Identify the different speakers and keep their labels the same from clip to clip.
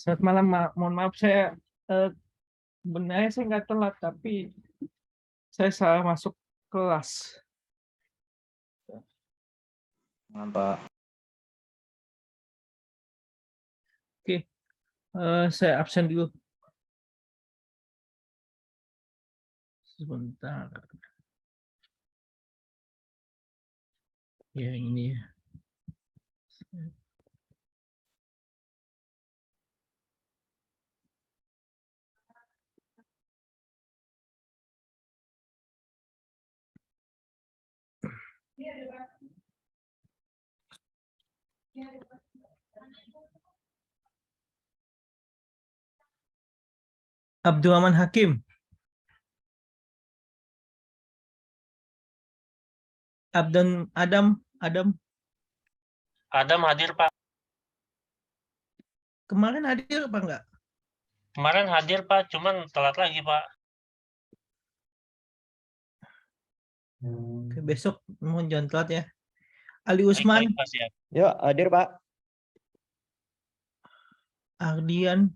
Speaker 1: Selamat malam, mohon maaf saya sebenarnya saya nggak telat, tapi saya salah masuk kelas.
Speaker 2: Pak.
Speaker 1: Oke, saya absen dulu. Sebentar. Ya ini. Abdurrahman Hakim. Adam.
Speaker 3: Adam hadir, Pak.
Speaker 1: Kemarin hadir apa enggak?
Speaker 3: Kemarin hadir, Pak, cuman telat lagi, Pak.
Speaker 1: Oke, besok mohon jangan telat ya. Ali
Speaker 3: Baik,
Speaker 1: Usman,
Speaker 3: baik, Pak, siap.
Speaker 2: Yuk, hadir Pak.
Speaker 1: Ardian,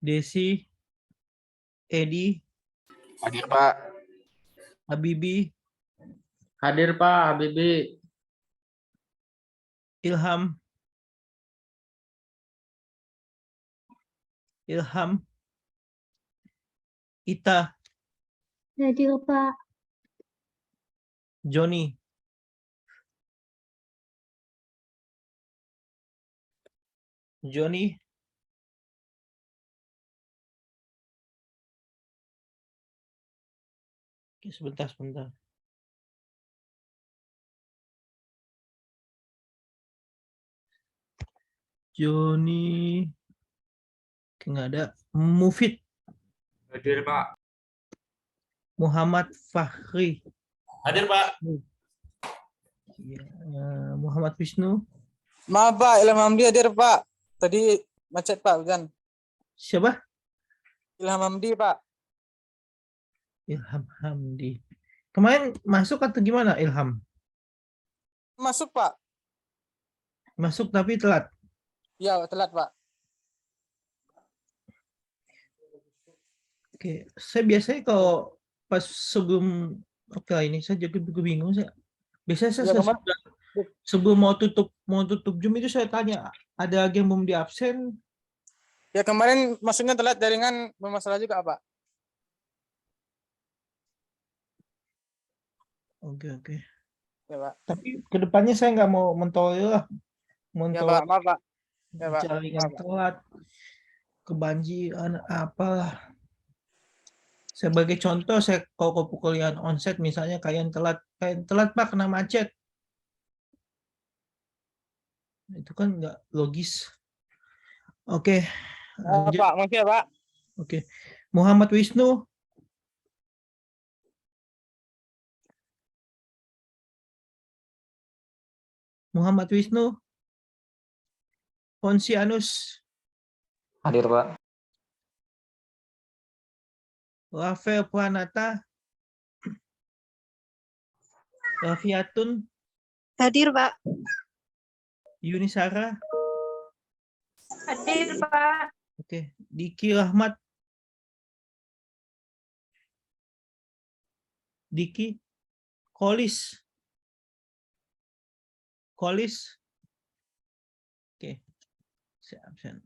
Speaker 1: Desi, Edi,
Speaker 2: Hadir Pak.
Speaker 1: Habibi,
Speaker 4: Hadir Pak Habibie.
Speaker 1: Ilham, Ita,
Speaker 5: Hadir Pak.
Speaker 1: Joni, Oke, sebentar. Joni, oke, nggak ada. Mufid,
Speaker 4: Hadir Pak.
Speaker 1: Muhammad Fahri,
Speaker 4: Hadir Pak.
Speaker 1: ya, Muhammad Wisnu,
Speaker 6: Maaf Pak, Ilham Hamdi hadir Pak. Tadi macet Pak, bukan?
Speaker 1: siapa?
Speaker 6: Ilham Hamdi Pak.
Speaker 1: Ilham Hamdi. Kemarin masuk atau gimana Ilham?
Speaker 6: Masuk Pak.
Speaker 1: Masuk tapi telat.
Speaker 6: Ya, telat Pak.
Speaker 1: Oke, saya biasanya kalau pas sebelum ini saya juga bingung saya. Biasanya saya
Speaker 6: Ya, kemarin-
Speaker 1: sebelum mau tutup Zoom itu saya tanya, ada lagi yang belum di absen?
Speaker 6: Ya kemarin masuknya telat jaringan bermasalah juga Pak.
Speaker 1: Oke.
Speaker 6: Ya Pak.
Speaker 1: Tapi kedepannya saya nggak mau mentolerir lah.
Speaker 6: Ya Pak, maaf Pak. Ya Pak.
Speaker 1: Jaringan
Speaker 6: Maaf, Pak.
Speaker 1: telat, kebanjiran, apalah. Sebagai contoh, saya kalau kuliah onset misalnya kalian telat Pak kena macet. Itu kan nggak logis. Oke. Lanjut.
Speaker 6: Pak, makasih ya Pak.
Speaker 1: Oke. Muhammad Wisnu. Ponsianus.
Speaker 2: Hadir Pak.
Speaker 1: Rafael Pranata. Rafiatun.
Speaker 5: Hadir Pak.
Speaker 1: Yunisara.
Speaker 5: Hadir Pak.
Speaker 1: Oke. Diki Rahmat. Diki. Kolis. Oke. Saya absen.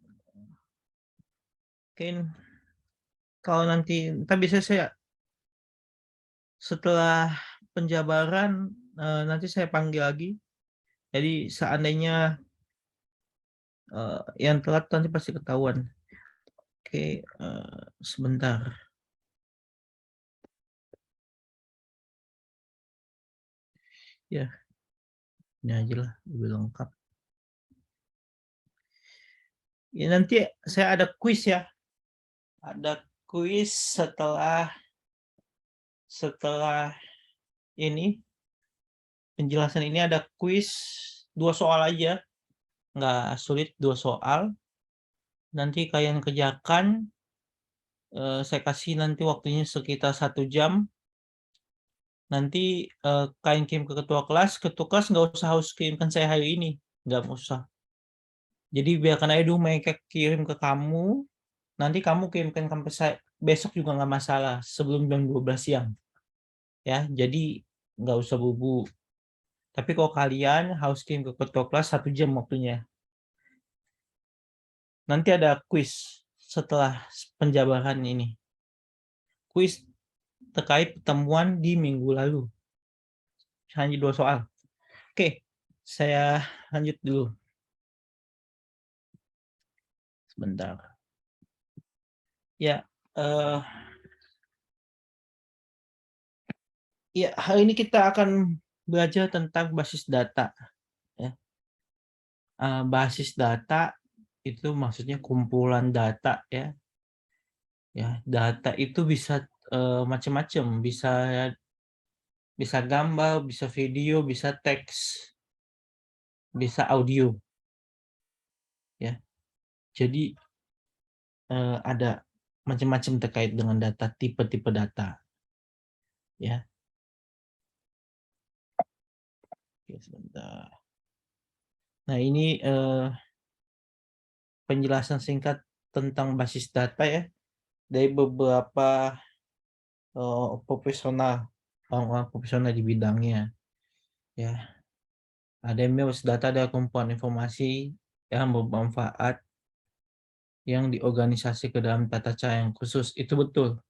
Speaker 1: Oke. Kalau nanti bisa saya setelah penjabaran nanti saya panggil lagi. Jadi seandainya yang telat nanti pasti ketahuan. Oke, sebentar. Ya, ini aja lah, lebih lengkap. Ya, nanti saya ada kuis ya. Ada kuis setelah ini penjelasan ini ada kuis 2 soal aja, nggak sulit, 2 soal. Nanti kalian kerjakan. Saya kasih nanti waktunya sekitar 1 jam. Nanti kalian kirim ke ketua kelas nggak usah harus kirimkan saya hari ini, nggak usah. Jadi biarkan aja dulu mereka kirim ke kamu, nanti kamu kirimkan sampai besok juga nggak masalah, sebelum jam 12 siang. Ya, jadi nggak usah buru. Tapi kalau kalian harus kirim ke ketua kelas 1 jam waktunya. Nanti ada kuis setelah penjabaran ini. Kuis terkait pertemuan di minggu lalu. Hanya 2 soal. Oke, saya lanjut dulu. Sebentar. Ya, hari ini kita akan belajar tentang basis data. Ya. Basis data itu maksudnya kumpulan data ya. Ya, data itu bisa macam-macam, bisa gambar, bisa video, bisa teks, bisa audio. Ya. Jadi ada macam-macam terkait dengan data, tipe-tipe data. Ya. Oke, sebentar. Nah, ini penjelasan singkat tentang basis data ya dari beberapa profesional, orang-orang profesional di bidangnya. Ya, ada yang bilang basis data adalah kumpulan informasi yang bermanfaat yang diorganisasi ke dalam tata cara yang khusus. Itu betul.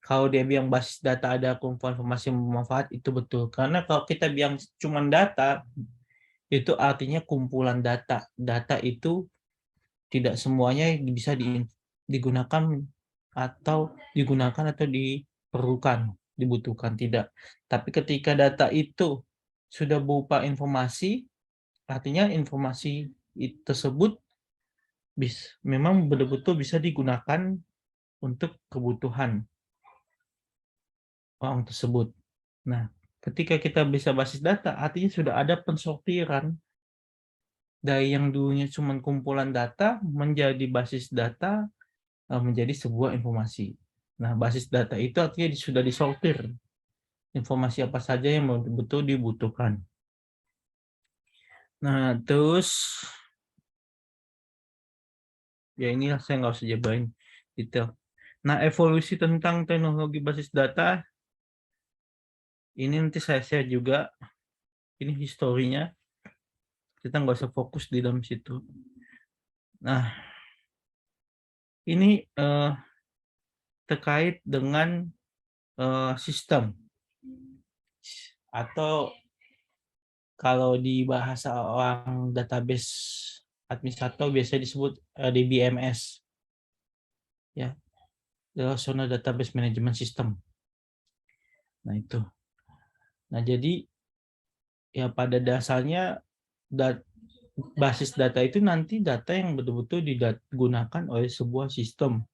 Speaker 1: Kalau dia bilang basis data ada kumpulan informasi yang bermanfaat, itu betul. Karena kalau kita bilang cuma data, itu artinya kumpulan data. Data itu tidak semuanya bisa digunakan atau diperlukan, dibutuhkan, tidak. Tapi ketika data itu sudah berupa informasi, artinya informasi tersebut memang betul-betul bisa digunakan untuk kebutuhan orang tersebut. Nah, ketika kita bisa basis data, artinya sudah ada pensortiran dari yang dulunya cuma kumpulan data menjadi basis data, menjadi sebuah informasi. Nah, basis data itu artinya sudah disortir informasi apa saja yang betul-betul dibutuhkan. Nah, terus ya inilah saya nggak usah jabarin detail. Nah, evolusi tentang teknologi basis data ini nanti saya share juga. Ini historinya. Kita nggak usah fokus di dalam situ. Nah, ini terkait dengan sistem atau kalau di bahasa orang database administrator biasanya disebut DBMS, ya, Relational Database Management System. Nah itu. Nah jadi ya pada dasarnya basis data itu nanti data yang betul-betul digunakan oleh sebuah sistem.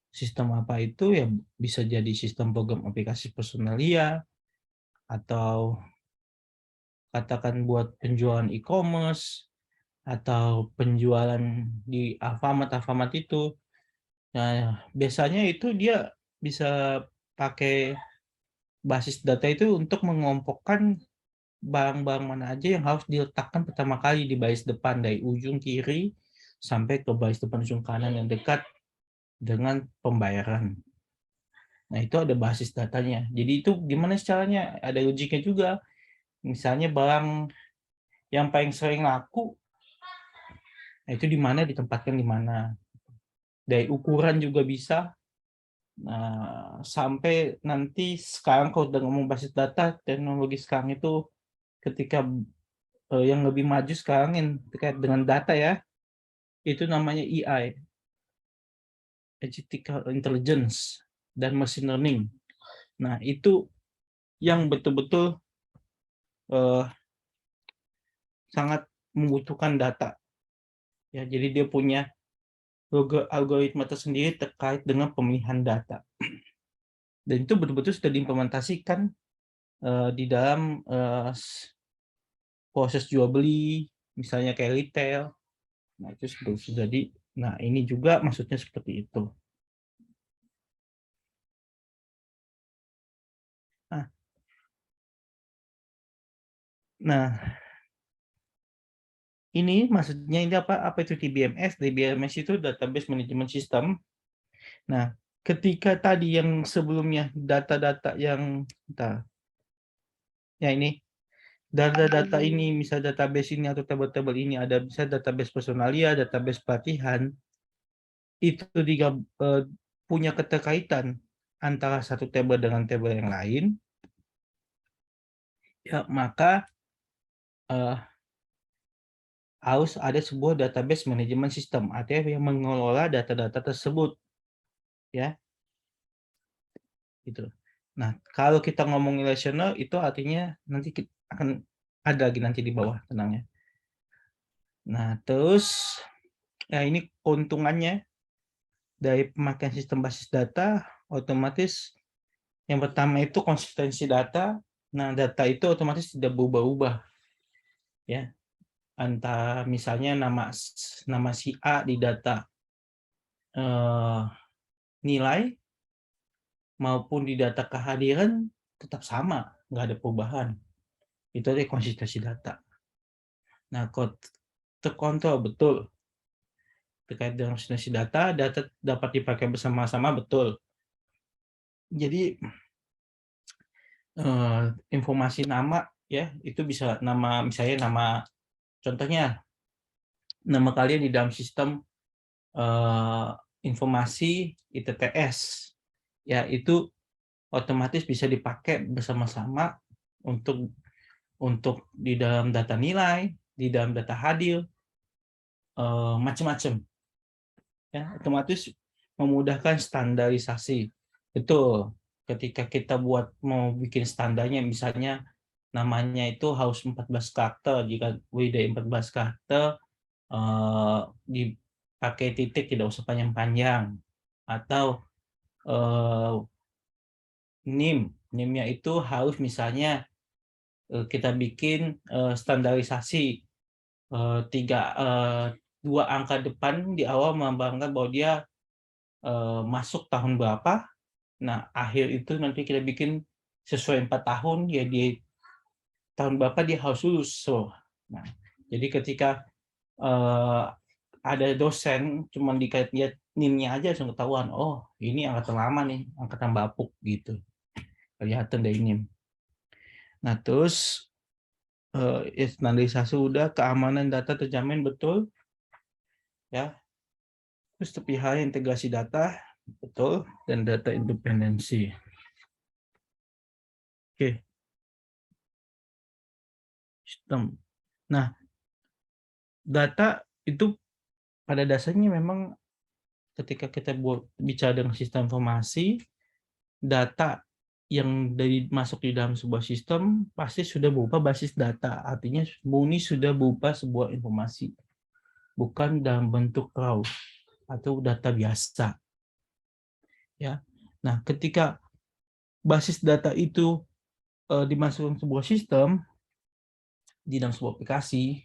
Speaker 1: Sistem apa itu ya bisa jadi sistem program aplikasi personalia atau katakan buat penjualan e-commerce atau penjualan di Alfamart itu. Nah, biasanya itu dia bisa pakai basis data itu untuk mengelompokkan barang-barang mana aja yang harus diletakkan pertama kali di baris depan dari ujung kiri sampai ke baris depan ujung kanan yang dekat dengan pembayaran. Nah, itu ada basis datanya. Jadi itu gimana caranya? Ada logiknya juga. Misalnya barang yang paling sering laku, nah itu di mana ditempatkan di mana. Dari ukuran juga bisa. Nah, sampai nanti sekarang kalau udah ngomong basis data, teknologi sekarang itu ketika yang lebih maju sekarang yang terkait dengan data ya, itu namanya AI, Artificial Intelligence, dan Machine Learning. Nah, itu yang betul-betul sangat membutuhkan data. Ya, jadi dia punya algoritma tersendiri terkait dengan pemilihan data. Dan itu betul-betul sudah diimplementasikan di dalam proses jual beli, misalnya kayak retail. Nah, itu sudah jadi. Nah, ini juga maksudnya seperti itu. Nah, ini maksudnya ini apa? Apa itu DBMS? DBMS itu Database Management System. Nah, ketika tadi yang sebelumnya data-data yang ya ini data-data ini, misal database ini atau tabel-tabel ini ada bisa database personalia, database pelatihan, itu punya keterkaitan antara satu tabel dengan tabel yang lain, ya maka harus ada sebuah database manajemen sistem, artinya yang mengelola data-data tersebut, ya. Gitu. Nah, kalau kita ngomong relational itu artinya nanti akan ada lagi nanti di bawah, tenangnya. Nah, terus ya ini keuntungannya dari pemakaian sistem basis data, otomatis yang pertama itu konsistensi data. Nah, data itu otomatis tidak berubah-ubah, ya. Entah misalnya nama si A di data nilai maupun di data kehadiran tetap sama, nggak ada perubahan. Itu adalah konsistensi data. Nah, terkontrol betul terkait dengan konsistensi data dapat dipakai bersama-sama betul. Jadi informasi nama ya itu bisa nama, misalnya nama, contohnya nama kalian di dalam sistem informasi ITTS ya, itu otomatis bisa dipakai bersama-sama untuk di dalam data nilai, di dalam data hadir, macam-macam ya, otomatis memudahkan standarisasi. Betul, ketika kita mau bikin standarnya, misalnya namanya itu harus 14 karakter, jika lebih dari 14 karakter dipakai titik, tidak usah panjang-panjang, atau NIM-nya itu harus misalnya kita bikin standarisasi 2 angka depan di awal melambangkan bahwa dia masuk tahun berapa. Nah, akhir itu nanti kita bikin sesuai 4 tahun, ya di tahun berapa dia harus lulus. Nah, jadi ketika ada dosen cuma dikait lihat NIM-nya aja langsung ketahuan, oh ini angkatan lama nih, angkatan bapuk gitu. Kelihatan dari NIM. Nah, terus standarisasi udah, keamanan data terjamin betul. Ya. Terus pihak integrasi data betul, dan data independensi. Oke. Sistem. Nah, data itu pada dasarnya memang ketika kita bicara dengan sistem informasi, data yang masuk di dalam sebuah sistem pasti sudah berupa basis data. Artinya murni sudah berupa sebuah informasi. Bukan dalam bentuk raw atau data biasa. Ya. Nah, ketika basis data itu dimasukkan sebuah sistem di dalam sebuah aplikasi,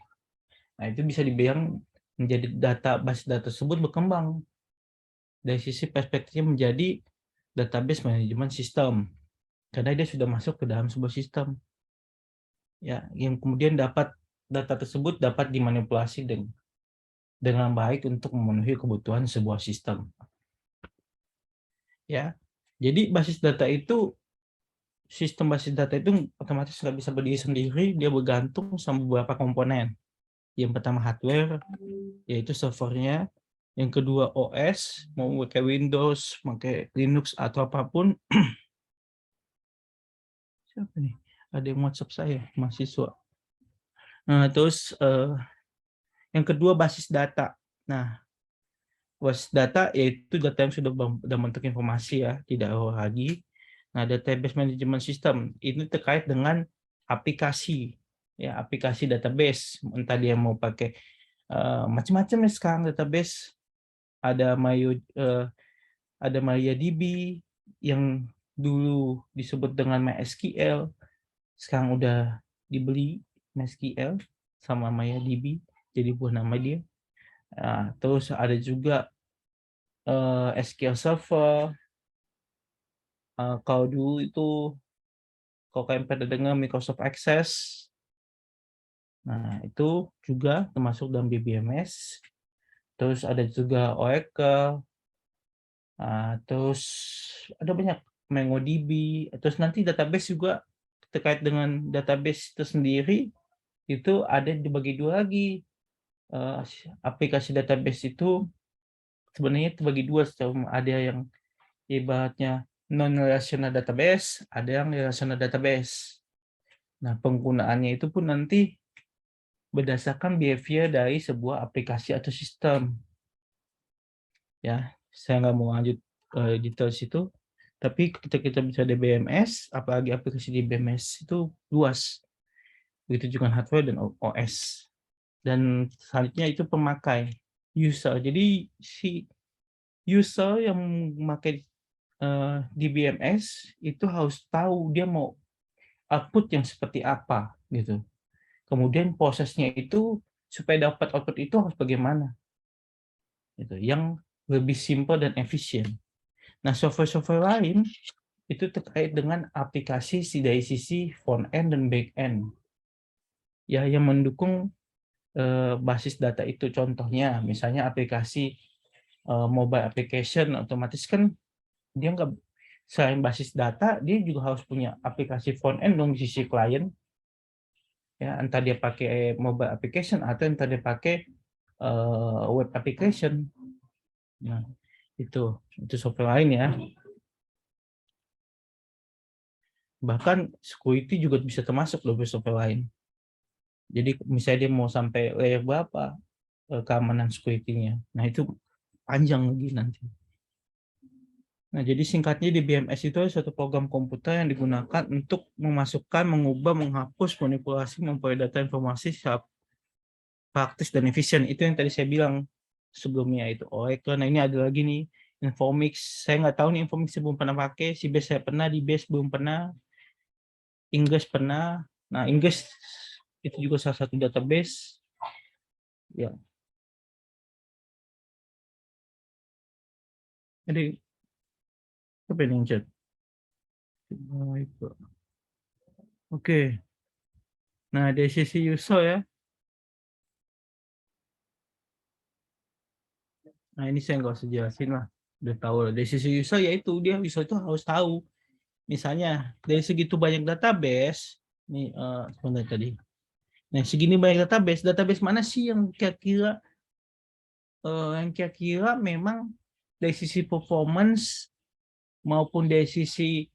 Speaker 1: nah itu bisa dibilang menjadi basis data tersebut berkembang dari sisi perspektifnya menjadi database manajemen sistem, karena dia sudah masuk ke dalam sebuah sistem, ya, yang kemudian data tersebut dapat dimanipulasi dengan baik untuk memenuhi kebutuhan sebuah sistem. Ya, jadi sistem basis data itu otomatis nggak bisa berdiri sendiri, dia bergantung sama beberapa komponen. Yang pertama hardware, yaitu servernya. Yang kedua OS, mau pakai Windows, pakai Linux atau apapun. Siapa nih? Ada yang WhatsApp saya, mahasiswa. Nah, terus yang kedua basis data. Nah, basis data yaitu data yang sudah bentuk informasi ya, tidak lagi. Nah, database management system ini terkait dengan aplikasi, ya, aplikasi database. Entah dia mau pakai macam-macam ya sekarang database. Ada MariaDB yang dulu disebut dengan MySQL, sekarang udah dibeli MySQL sama MariaDB, jadi buah nama dia. Terus ada juga SQL Server. Kalau dulu itu, kalau kalian pada dengar Microsoft Access, Nah, itu juga termasuk dalam BBMS. Terus ada juga Oracle, terus ada banyak MongoDB, terus nanti database juga terkait dengan database itu sendiri, itu ada dibagi dua lagi. Aplikasi database itu sebenarnya terbagi dua, ada yang ibaratnya non-relational database, ada yang relational database. Nah, penggunaannya itu pun nanti berdasarkan behavior dari sebuah aplikasi atau sistem. Ya, saya nggak mau lanjut ke detail situ, tapi ketika kita bicara DBMS, apalagi aplikasi DBMS itu luas. Begitu juga hardware dan OS. Dan selanjutnya itu pemakai, user. Jadi si user yang memakai DBMS itu harus tahu dia mau output yang seperti apa gitu. Kemudian prosesnya itu supaya dapat output itu harus bagaimana, gitu, yang lebih simpel dan efisien. Nah, software-software lain itu terkait dengan aplikasi dari sisi front end dan back end, ya, yang mendukung basis data itu. Contohnya, misalnya aplikasi mobile application, otomatis kan dia nggak, selain basis data, dia juga harus punya aplikasi front end dong di sisi klien. Ya, entah dia pakai mobile application atau entah dia pakai web application. Nah, itu software lain ya. Bahkan security juga bisa termasuk loh software lain. Jadi misalnya dia mau sampai layer berapa keamanan security-nya. Nah, itu panjang lagi nanti. Nah, jadi singkatnya DBMS itu adalah suatu program komputer yang digunakan untuk memasukkan, mengubah, menghapus, manipulasi, memperoleh data informasi secara praktis dan efisien. Itu yang tadi saya bilang sebelumnya, itu Oracle. Nah, ini ada lagi nih, Informix. Saya nggak tahu nih, Informix saya belum pernah pakai. Sybase saya pernah, DBase belum pernah. Ingres pernah. Nah, Ingres itu juga salah satu database. Ya. Jadi, apa ini yang chat? Oke. Nah, dari sisi user ya. Nah, ini saya nggak usah jelasin lah. Udah tahu lah. Dari sisi user, yaitu dia user itu harus tahu. Misalnya, dari segitu banyak database, nih, sebentar tadi. Nah, segini banyak database mana sih yang kira-kira memang dari sisi performance maupun dari sisi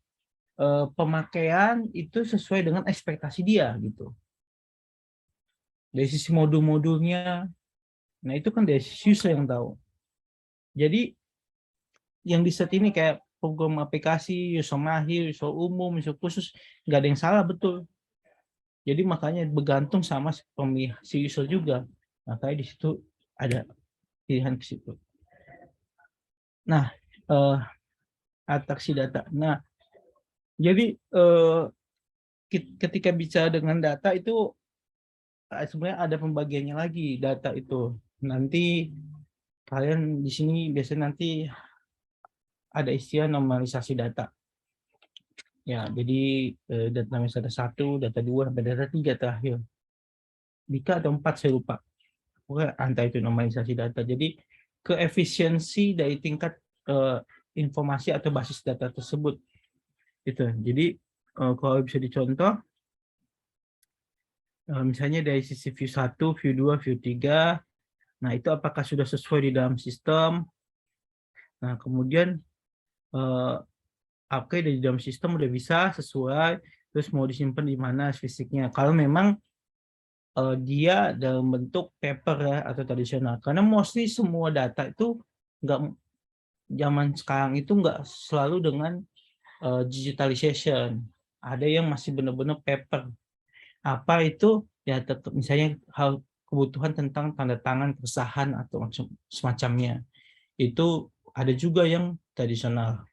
Speaker 1: pemakaian itu sesuai dengan ekspektasi dia gitu. Dari sisi modul-modulnya, nah itu kan dari sisi user yang tahu. Jadi yang di set ini kayak program aplikasi, user mahir, user umum, user khusus, nggak ada yang salah, betul. Jadi makanya bergantung sama si user juga. Makanya di situ ada pilihan ke situ. Nah, atraksi data. Nah, jadi ketika bicara dengan data itu sebenarnya ada pembagiannya lagi data itu. Nanti kalian di sini biasanya nanti ada istilah normalisasi data. Ya, jadi data misalnya 1, data 2, sampai data 3 terakhir. 3 atau 4 saya lupa. Pokoknya antara itu normalisasi data. Jadi keefisiensi dari tingkat informasi atau basis data tersebut. Itu. Jadi kalau bisa dicontoh, misalnya dari sisi view 1, view 2, view 3, nah itu apakah sudah sesuai di dalam sistem. Nah, kemudian oke, dari dalam sistem udah bisa sesuai, terus mau disimpan di mana fisiknya. Kalau memang dia dalam bentuk paper ya atau tradisional. Karena mostly semua data itu nggak, zaman sekarang itu nggak selalu dengan digitalization. Ada yang masih benar-benar paper. Apa itu? Ya tetap misalnya hal kebutuhan tentang tanda tangan, kesahan atau semacamnya. Itu ada juga yang tradisional.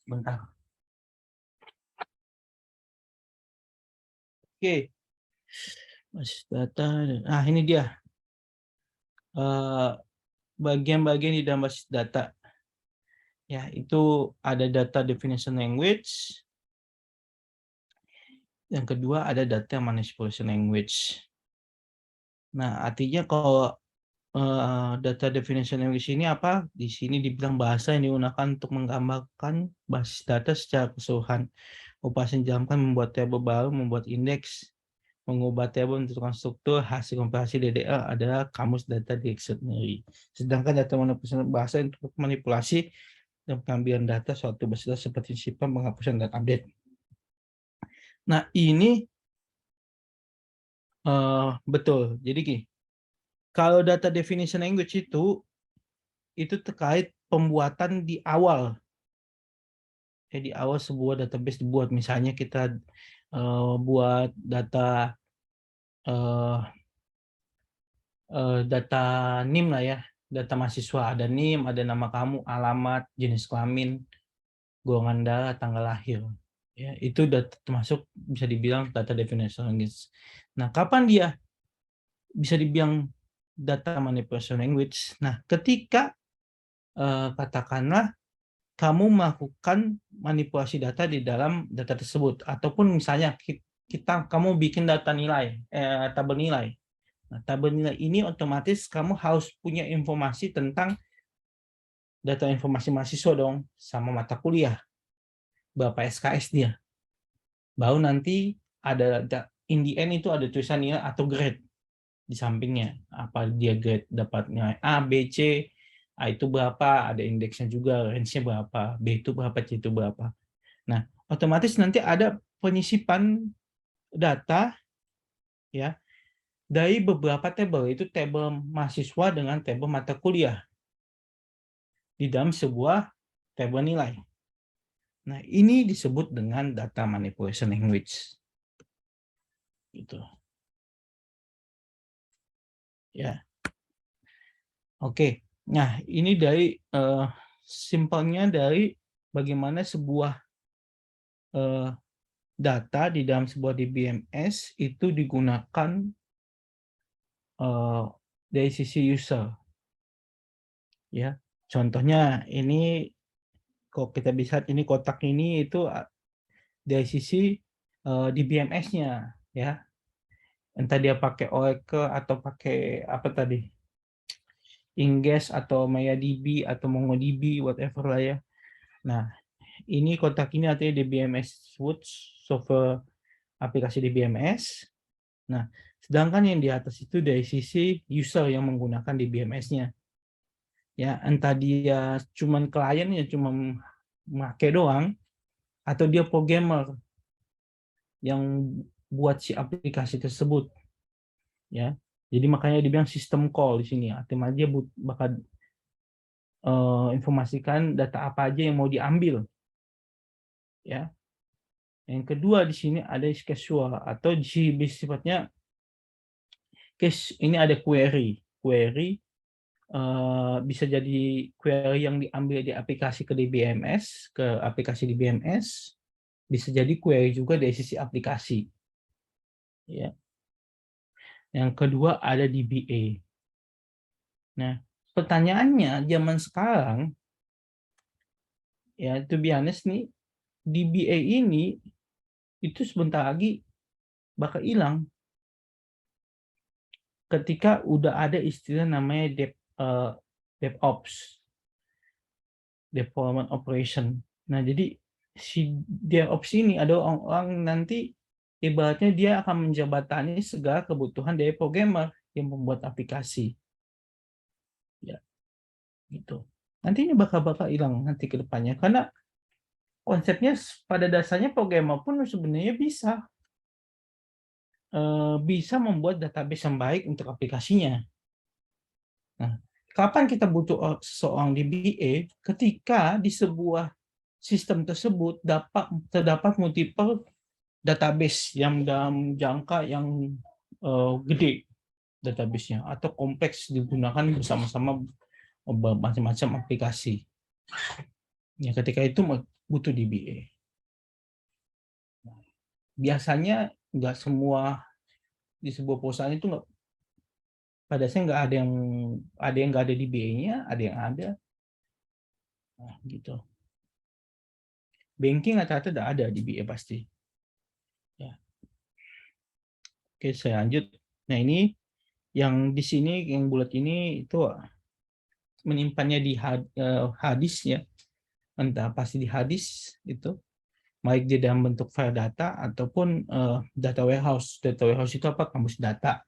Speaker 1: Bentar. Oke. Basis data. Nah, ini dia. Bagian-bagian di dalam basis data. Ya, itu ada data definition language. Yang kedua ada data manipulation language. Nah, artinya kalau data definition language ini apa? Di sini dibilang bahasa yang digunakan untuk menggambarkan basis data secara keseluruhan. Operasi yang dijalankan membuat tabel baru, membuat indeks, mengubah tabel menentukan struktur, hasil komparasi DDL adalah kamus data dictionary. Sedangkan data manipulation bahasa untuk manipulasi dan pengambilan data suatu basis data seperti simpan, penghapusan, dan update. Nah, ini betul. Jadi gini, kalau data definition language itu terkait pembuatan di awal. Ya, di awal sebuah database dibuat. Misalnya kita buat data data NIM lah ya, data mahasiswa, ada NIM, ada nama kamu, alamat, jenis kelamin, golongan darah, tanggal lahir. Ya, itu data termasuk bisa dibilang data definition language. Nah, kapan dia bisa dibilang data manipulation language? Nah, ketika katakanlah kamu melakukan manipulasi data di dalam data tersebut, ataupun misalnya kamu bikin data nilai, tabel nilai. Nah, tabel nilai ini otomatis kamu harus punya informasi tentang data informasi mahasiswa dong, sama mata kuliah, berapa SKS dia. Baru nanti ada in the end itu ada tulisan nilai atau grade di sampingnya. Apa dia grade dapat nilai A, B, C, A itu berapa, ada indeksnya juga, range-nya berapa, B itu berapa, C itu berapa. Nah, otomatis nanti ada penyisipan data ya dari beberapa tabel, itu tabel mahasiswa dengan tabel mata kuliah di dalam sebuah tabel nilai. Nah, ini disebut dengan data manipulation language. Gitu. Ya. Oke. Nah, ini dari simpelnya dari bagaimana sebuah data di dalam sebuah DBMS itu digunakan dari sisi user. Ya, contohnya ini kalau kita bisa ini kotak ini itu dari sisi DBMS-nya, ya. Entah dia pakai Oracle atau pakai apa tadi, Ingres atau MariaDB atau MongoDB, whatever lah ya. Nah, ini kotak ini artinya DBMS software aplikasi DBMS. Nah, sedangkan yang di atas itu dari sisi user yang menggunakan DBMS-nya. Ya, entah dia cuman klien ya cuma pakai doang atau dia programmer yang buat si aplikasi tersebut. Ya. Jadi makanya dibilang sistem call di sini. Artinya dia bakal informasikan data apa aja yang mau diambil. Ya. Yang kedua di sini ada casual atau sifatnya case ini ada query. Query bisa jadi query yang diambil di aplikasi ke DBMS, ke aplikasi DBMS, bisa jadi query juga dari sisi aplikasi. Ya. Yang kedua ada DBA. Nah, pertanyaannya zaman sekarang, ya to be honest nih, DBA ini itu sebentar lagi bakal hilang. Ketika udah ada istilah namanya DevOps, Deployment Operation. Nah, jadi si DevOps ini ada orang nanti ibaratnya dia akan menjabatani segala kebutuhan dari programmer yang membuat aplikasi. Ya, gitu. Nantinya bakal hilang nanti ke depannya karena konsepnya pada dasarnya programmer pun sebenarnya bisa membuat database yang baik untuk aplikasinya. Nah, kapan kita butuh seorang DBA? Ketika di sebuah sistem tersebut terdapat multiple database yang dalam jangka yang gede database-nya atau kompleks digunakan bersama-sama macam-macam aplikasi. Ya, ketika itu butuh DBA. Biasanya nggak semua di sebuah perusahaan itu pada dasarnya nggak ada yang nggak ada DBA-nya, ada yang ada. Nah, gitu. Banking rata-rata udah ada DBA pasti. Ya. Oke, saya lanjut. Nah, ini yang di sini yang bulat ini itu menyimpannya di hadis ya. Entah pasti di hadis itu baik di dalam bentuk file data ataupun data warehouse. Data warehouse itu apa? Kamus data.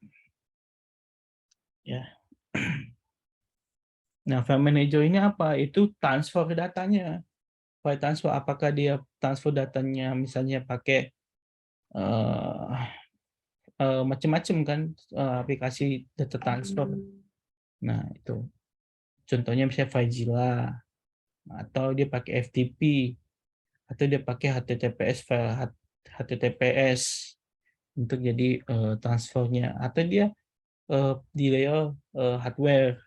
Speaker 1: Ya. Nah, file manager ini apa? Itu transfer datanya. File transfer, apakah dia transfer datanya misalnya pakai macam-macam kan aplikasi data transfer. Nah, itu. Contohnya misalnya FileZilla, atau dia pakai FTP, atau dia pakai HTTPS file HTTPS untuk jadi transfernya, atau dia di layer hardware,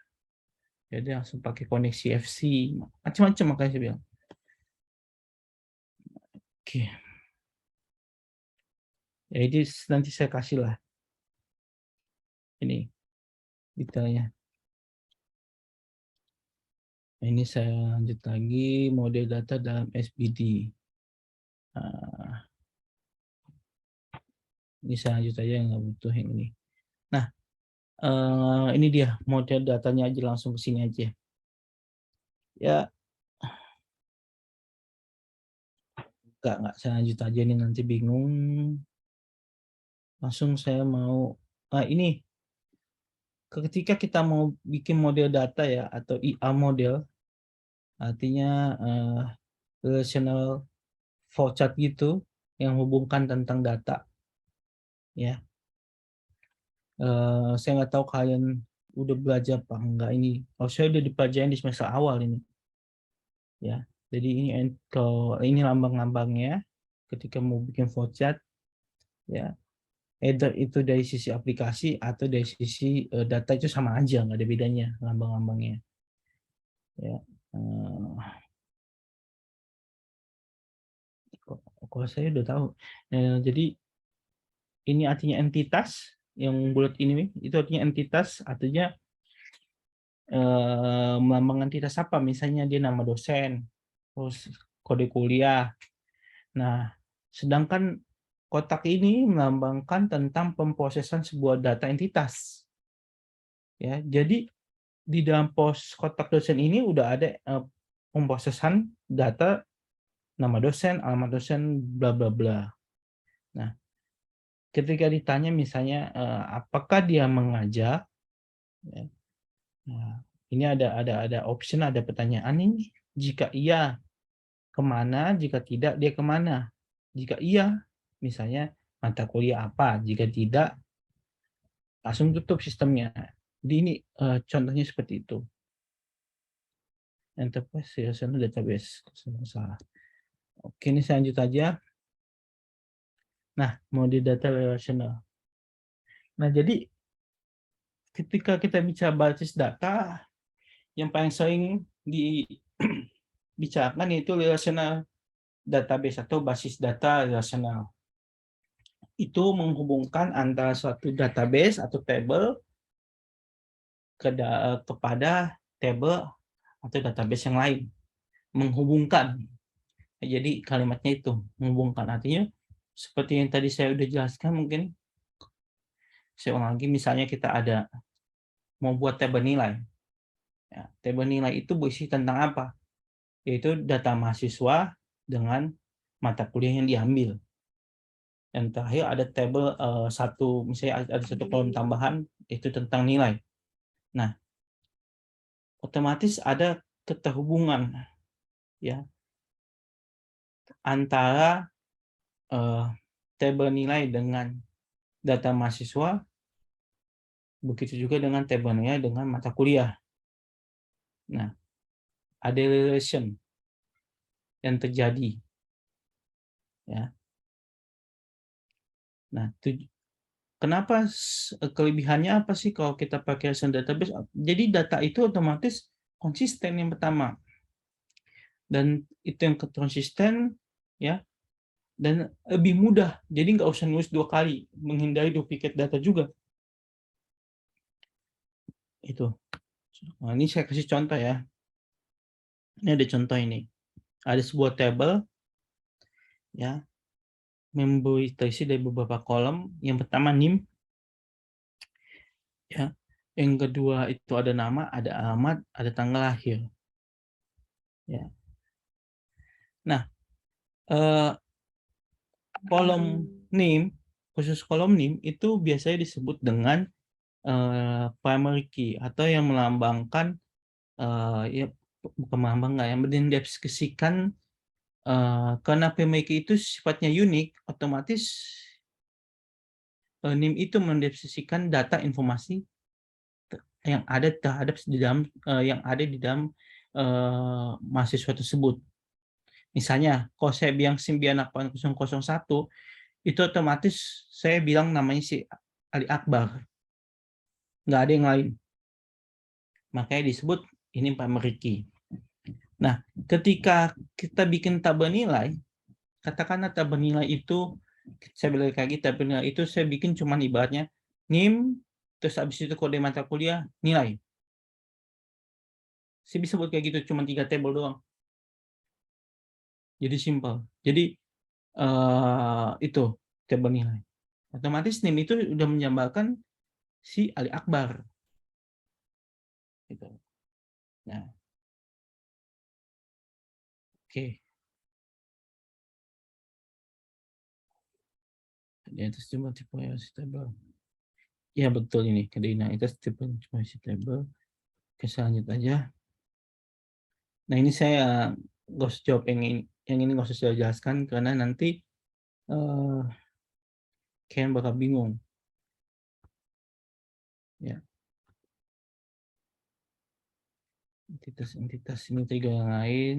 Speaker 1: jadi langsung pakai koneksi FC, macam-macam makanya saya bilang. Oke, jadi nanti saya kasih lah ini detailnya. Nah, ini saya lanjut lagi model data dalam SBD. Ini saya lanjut aja, nggak butuh yang ini. Nah, ini dia model datanya aja, langsung ke sini aja. Ya, nggak saya lanjut aja nih, nanti bingung. Langsung saya mau, ini ketika kita mau bikin model data ya, atau IA model, artinya relational flowchart gitu, yang hubungkan tentang data. Ya, saya nggak tahu kalian udah belajar apa enggak ini. Kalau saya udah dipelajarin di semester awal ini. Ya, jadi ini lambang-lambangnya ketika mau bikin flowchart, ya, either itu dari sisi aplikasi atau dari sisi data itu sama aja, nggak ada bedanya lambang-lambangnya. Ya, kalau saya udah tahu. Jadi ini artinya entitas, yang bulat ini itu artinya entitas, artinya melambang entitas apa? Misalnya dia nama dosen, terus kode kuliah. Nah, sedangkan kotak ini melambangkan tentang pemrosesan sebuah data entitas. Ya, jadi di dalam kotak dosen ini udah ada pemrosesan data nama dosen, alamat dosen, bla bla bla. Nah, ketika ditanya misalnya apakah dia mengajar, ya, nah, ini ada option, ada pertanyaan ini. Jika iya, kemana? Jika tidak, dia kemana? Jika iya, misalnya mata kuliah apa? Jika tidak, langsung tutup sistemnya. Jadi ini contohnya seperti itu. Enterprise Relational Database. Salah. Oke, ini saya lanjut aja. Nah, model data relational. Nah, jadi ketika kita bicara basis data, yang paling sering dibicarakan yaitu relational database atau basis data relational. Itu menghubungkan antara suatu database atau table kepada table atau database yang lain. Menghubungkan. Jadi kalimatnya itu, menghubungkan. Artinya seperti yang tadi saya udah jelaskan, mungkin saya ulang lagi, misalnya kita ada mau buat tabel nilai. Ya, tabel nilai itu berisi tentang apa? Yaitu data mahasiswa dengan mata kuliah yang diambil. Yang terakhir ada tabel misalnya ada satu kolom tambahan, itu tentang nilai. Nah, otomatis ada keterhubungan ya antara tabel nilai dengan data mahasiswa, begitu juga dengan tabel nilai dengan mata kuliah. Nah, ada relation yang terjadi. Ya. Nah, kenapa kelebihannya apa sih kalau kita pakai relational database? Jadi data itu otomatis konsisten yang pertama. Dan itu yang konsisten ya, dan lebih mudah, jadi nggak usah nulis 2 kali, menghindari duplicate data juga itu. Nah, ini saya kasih contoh ya, ini ada contoh, ini ada sebuah table ya, terisi dari beberapa kolom. Yang pertama NIM, Ya. Yang kedua itu ada nama, ada alamat, ada tanggal lahir. Ya. Nah, kolom name, khusus kolom name itu biasanya disebut dengan primary key atau yang melambangkan ya bukan melambang nggak yang mendeskripsikan karena primary key itu sifatnya unik, otomatis name itu mendeskripsikan data informasi yang ada di dalam mahasiswa tersebut. Misalnya, kalau saya bilang 98001 itu otomatis saya bilang namanya si Ali Akbar. Nggak ada yang lain. Makanya disebut ini primary key. Nah, ketika kita bikin tabel nilai, katakanlah tabel nilai itu, saya balik lagi tabel nilai itu saya bikin cuman ibaratnya NIM, terus habis itu kode mata kuliah, nilai. Saya bisa buat kayak gitu, cuma 3 tabel doang. Jadi simple. Jadi itu tabel nilai. Otomatis NIM itu udah menjambalkan si Ali Akbar. Gitu. Nah, oke. Identitas multipliers table. Ya betul ini identitas multipliers table. Oke, lanjut aja. Nah ini saya nggak usah jawab yang ini nggak usah saya jelaskan karena nanti kalian bakal bingung. Ya. Entitas ini tiga yang lain.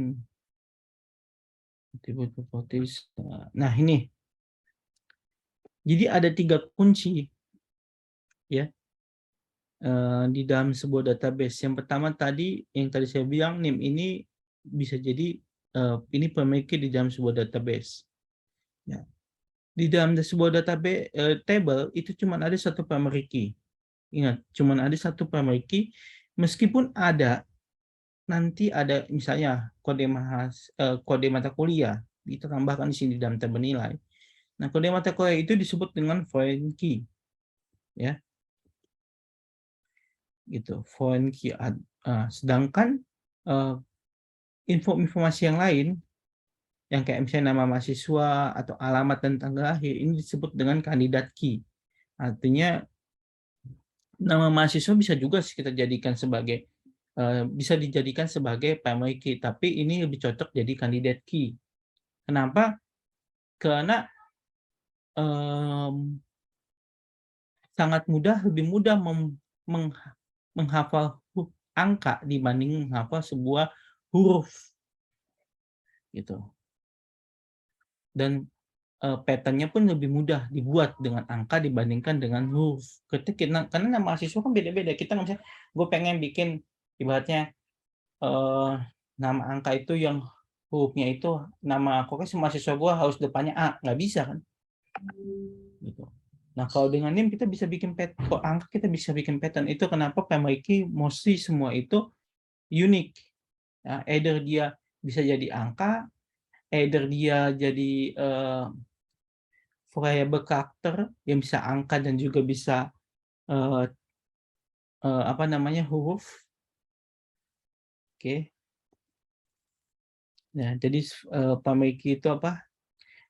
Speaker 1: Atribut properties. Nah ini. Jadi ada 3 kunci ya di dalam sebuah database. Yang pertama tadi yang tadi saya bilang name ini bisa jadi ini primary key di dalam sebuah database. Ya. Di dalam sebuah database table itu cuma ada satu primary key. Ingat, cuma ada satu primary key. Meskipun ada nanti ada misalnya kode mata kuliah ditambahkan di sini dalam tabel nilai. Nah, kode mata kuliah itu disebut dengan foreign key. Ya. Gitu, foreign key. Sedangkan informasi yang lain yang kayak misalnya nama mahasiswa atau alamat dan tanggal lahir ini disebut dengan kandidat key. Artinya nama mahasiswa bisa juga kita jadikan sebagai bisa dijadikan sebagai primary key, tapi ini lebih cocok jadi candidate key. Kenapa? Karena sangat mudah, lebih mudah menghafal angka dibanding menghafal sebuah huruf, gitu. Dan pattern-nya pun lebih mudah dibuat dengan angka dibandingkan dengan huruf. Karena nama mahasiswa kan beda-beda. Kita misalnya, gue pengen bikin ibaratnya nama angka itu yang hurufnya itu nama aku kan mahasiswa gue harus depannya A, nggak bisa kan? Gitu. Nah kalau dengan NIM kita bisa bikin pattern, angka kita bisa bikin pattern. Itu kenapa primary key mostly semua itu unik. Ya, either dia bisa jadi angka, either dia jadi variable karakter yang bisa angka dan juga bisa huruf. Oke. Nah, jadi primary key itu apa?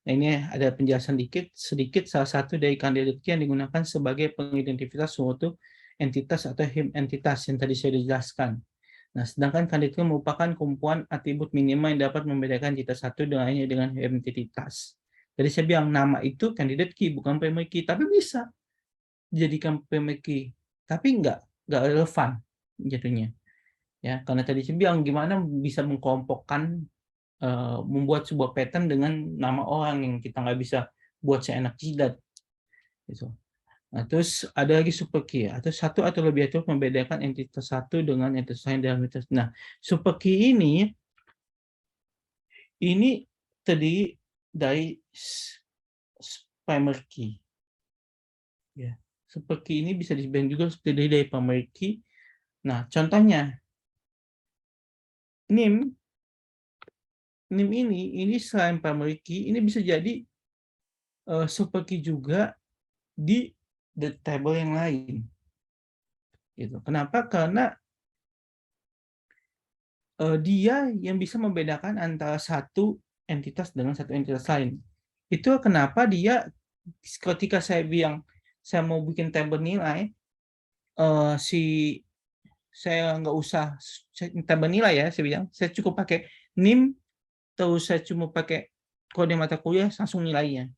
Speaker 1: Nah, ini ada penjelasan sedikit salah satu dari candidate key yang digunakan sebagai pengidentifikasi suatu entitas atau entitas yang tadi saya jelaskan. Nah, sedangkan candidate key merupakan kumpulan atribut minimal yang dapat membedakan entitas satu dengan entitas. Jadi saya bilang nama itu candidate key bukan primary key, tapi bisa dijadikan primary key, tapi nggak relevan jatuhnya. Ya, karena tadi saya bilang gimana bisa mengkelompokkan membuat sebuah pattern dengan nama orang yang kita nggak bisa buat seenak jidat. Gitu. Nah, terus ada lagi super key atau satu atau lebih itu membedakan entitas satu dengan entitas lain dalam entitas. Nah, super key ini terdiri dari primary key. Ya, super key ini bisa dibilang juga terdiri dari primary key. Nah, contohnya NIM ini selain primary key ini bisa jadi super key juga di the table yang lain. Gitu. Kenapa? Karena dia yang bisa membedakan antara satu entitas dengan satu entitas lain. Itu kenapa dia ketika saya bilang saya mau bikin tabel nilai, saya nggak usah tabel nilai ya, saya bilang saya cukup pakai NIM, terus saya cuma pakai kode mata kuliah langsung nilainya.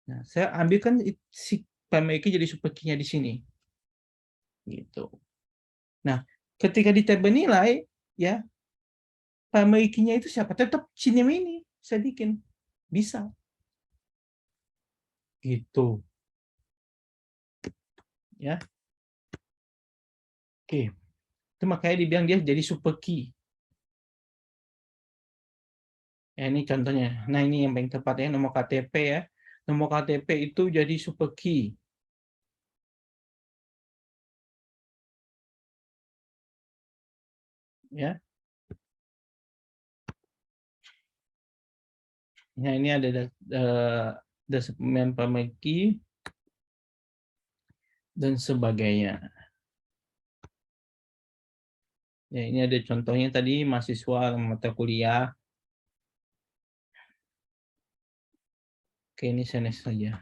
Speaker 1: Nah, saya ambilkan si primary key jadi super key-nya di sini. Gitu. Nah, ketika di tabel nilai, ya, primary key-nya itu siapa? Tetap si NIM ini saya bikin. Bisa. Gitu. Ya. Oke. Itu makanya dibilang dia jadi super key. Ya, ini contohnya. Nah, ini yang paling tepat ya, nomor KTP ya. Nomor KTP itu jadi super key. Ya. Nah, ini ada primary key dan sebagainya. Ya, ini ada contohnya tadi mahasiswa mata kuliah. Oke, ini saya next saja.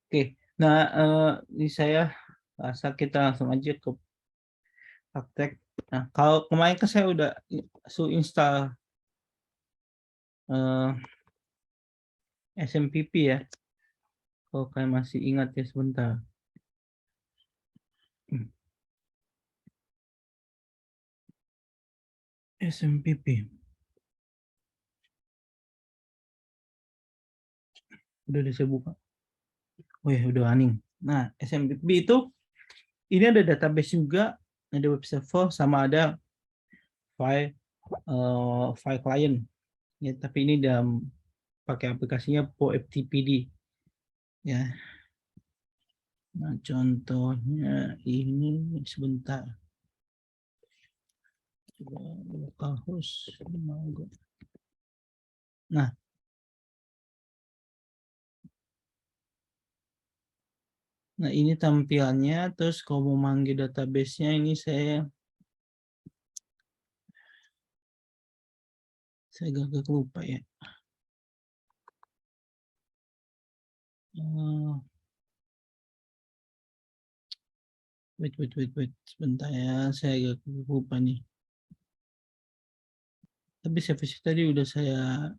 Speaker 1: Oke, nah ini saya rasa kita langsung aja ke praktek. Nah, kalau kemarin kan saya udah install SMPP ya. Kalau kalian masih ingat ya sebentar. SMPP. Udah saya buka. Oh ya, udah running. Nah, SMPP itu ini ada database juga, ada web server sama ada file client. Ya, tapi ini dalam pakai aplikasinya POFTPD. Ya. Nah, contohnya ini sebentar. Localhost. Nah, ini tampilannya. Terus kalau mau manggil database-nya ini saya agak lupa ya. Wait. Sebentar ya, saya agak lupa nih. Tapi service tadi udah saya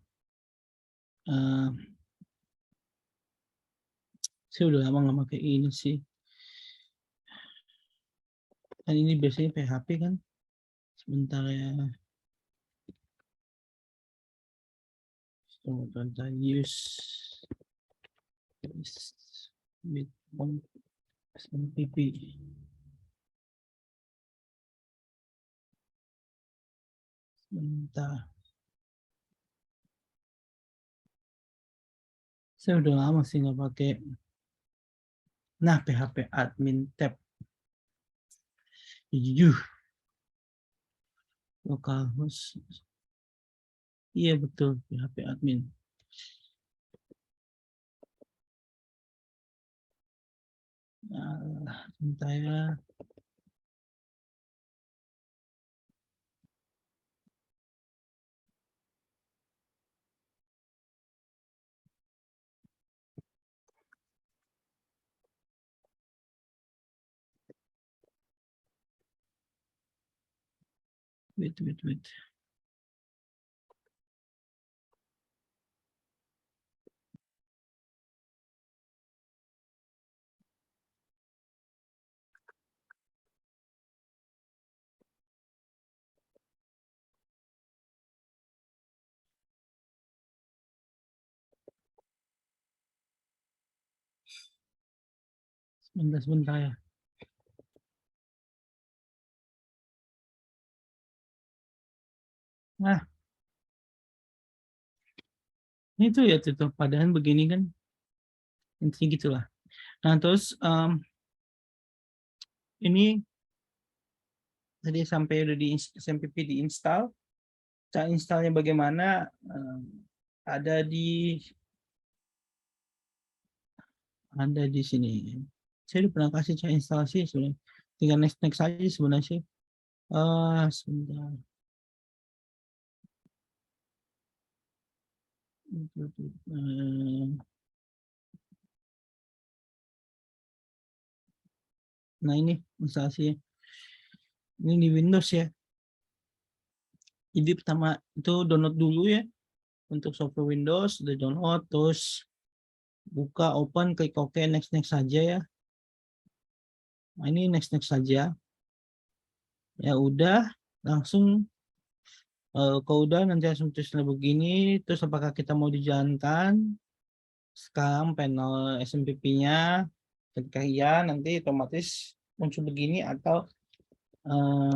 Speaker 1: udah lama nggak pakai ini sih. Kan ini biasanya PHP kan. Sebentar ya. Contoh use with SMPP. Sebentar. Saya udah lama sih nggak pakai. Nah, PHP admin tab. Localhost. Iya betul, PHP admin. Nah, sebentar ya. Wait. Sebentar ya. Nah, itu ya tuh padahal begini kan intinya gitulah. Nah, terus ini tadi sampai udah di SMPP diinstal. Cara installnya bagaimana? Ada di sini. Saya udah pernah kasih cara instalasi sebenarnya. Tinggal next aja sebenarnya sih. Sebentar. Nah ini instalasinya. Ini di Windows ya. Jadi pertama itu download dulu ya. Untuk software Windows, udah download, terus buka, open, klik OK, next saja ya. Nah ini next saja. Ya udah, langsung kalau udah nanti langsung tulisnya begini. Terus apakah kita mau dijalankan? Sekarang panel SMPP-nya, ketika iya nanti otomatis muncul begini atau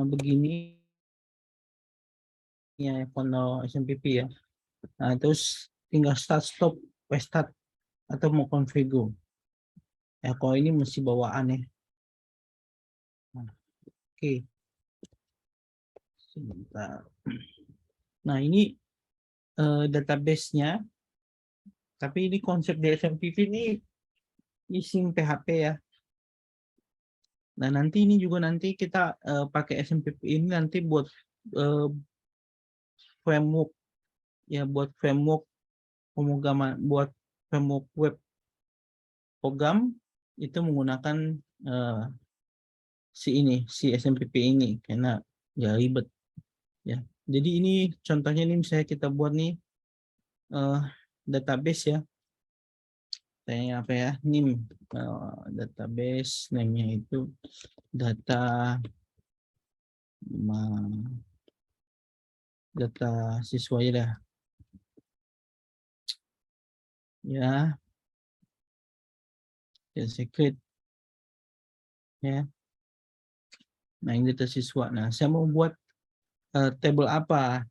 Speaker 1: begini ya panel SMPP ya. Nah terus tinggal start stop restart atau mau configure. Ya kalau ini mesti bawaan ya. Nah, oke. Sebentar. Nah ini database-nya. Tapi ini konsep di SMPP ini ising PHP ya. Nah nanti ini juga nanti kita pakai SMPP ini nanti buat framework ya, buat framework pemrograman, buat framework web program itu menggunakan si SMPP ini karena ya ribet ya. Jadi ini contohnya ini misalnya kita buat nih database ya. Kayak apa ya? NIM database name-nya itu data siswa ya dah. Ya, secret ya. Nah ini data siswa. Nah saya mau buat table apa?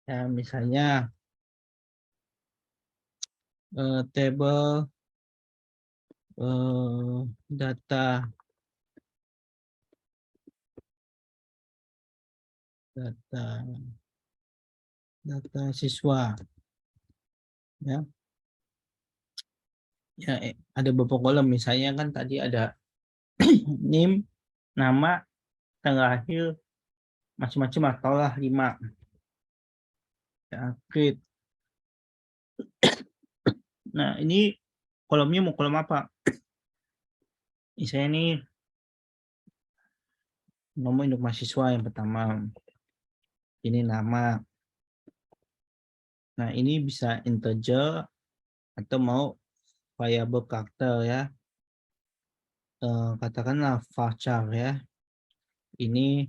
Speaker 1: Ya misalnya table data siswa ya. Ya ada beberapa kolom misalnya kan tadi ada NIM, nama, tanggal lahir, macam-macam atau lah 5 ya, create. Nah ini kolomnya mau kolom apa? Misalnya ini nomor induk mahasiswa yang pertama, ini nama. Nah ini bisa integer atau mau variable karakter ya. Katakanlah varchar ya. Ini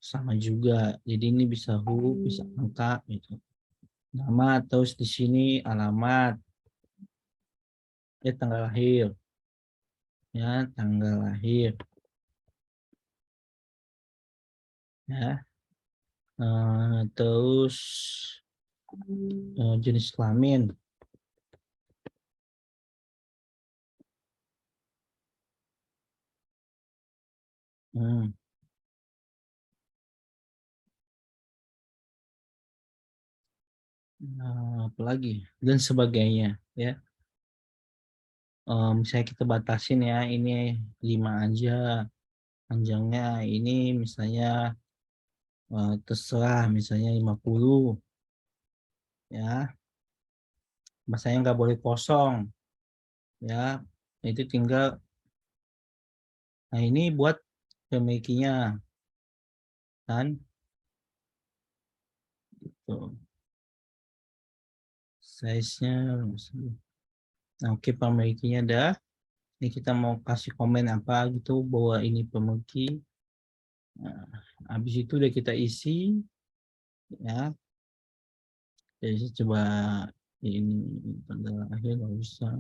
Speaker 1: sama juga. Jadi ini bisa huruf, bisa angka gitu. Nama, terus di sini alamat. Ya tanggal lahir. Ya, tanggal lahir. Ya. Terus jenis kelamin. Apalagi dan sebagainya ya. Misalnya kita batasin ya, ini 5 aja panjangnya, ini misalnya terserah misalnya 50 ya, masanya nggak boleh kosong ya, itu tinggal. Nah ini buat pemikinya kan tuh size-nya. Nah oke, pemikinya ada. Ini kita mau kasih komen apa gitu bahwa ini pemiki. Nah, habis itu udah kita isi ya. Jadi coba ini tanggal akhir nggak usah.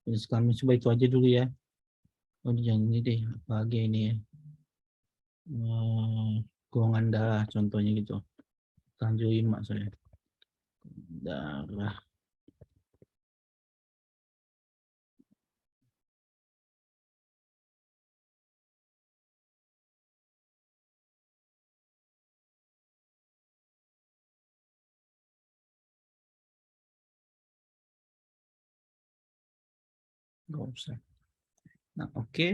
Speaker 1: Terus kami coba itu aja dulu ya. Oh jangan ini deh, apalagi ini ya. Golongan darah contohnya gitu. Lanjut 5 saya. Darah. Nggak usah. Nah, oke.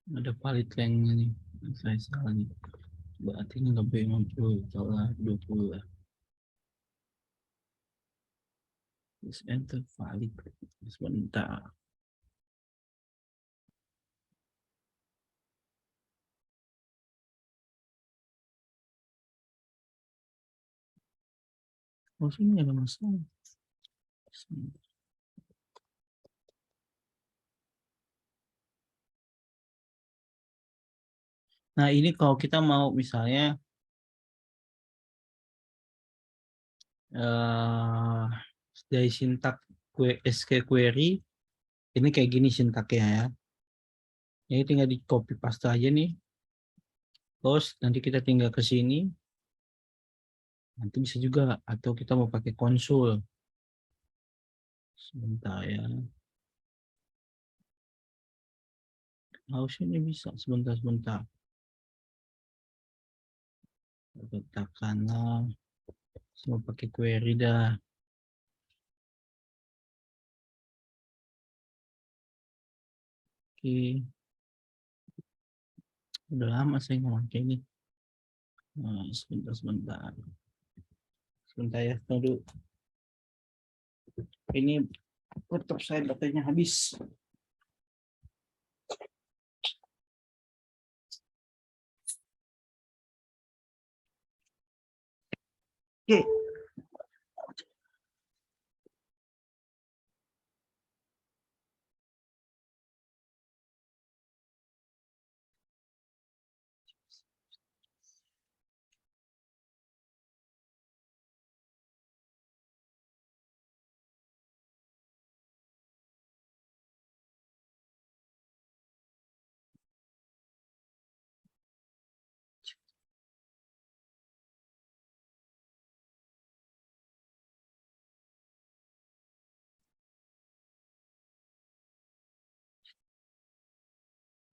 Speaker 1: Ada valid length nih. Saya salah nih. Berarti ini lebih 50, salah 20 lah. Let's enter valid. Sebentar. Oh, sini ada masalah. Nah, ini kalau kita mau misalnya dari sintak SQL query, ini kayak gini sintaknya ya. Ini tinggal di copy paste aja nih. Terus nanti kita tinggal ke sini. Nanti bisa juga, atau kita mau pakai konsul. Sebentar ya. Harusnya ini bisa, sebentar. Katakanlah, semua pakai query dah. Oke. Udah lama saya ngomong kayak ini. Nah, sebentar. Sebentar ya, tunggu. Ini laptop saya baterainya habis. Oke.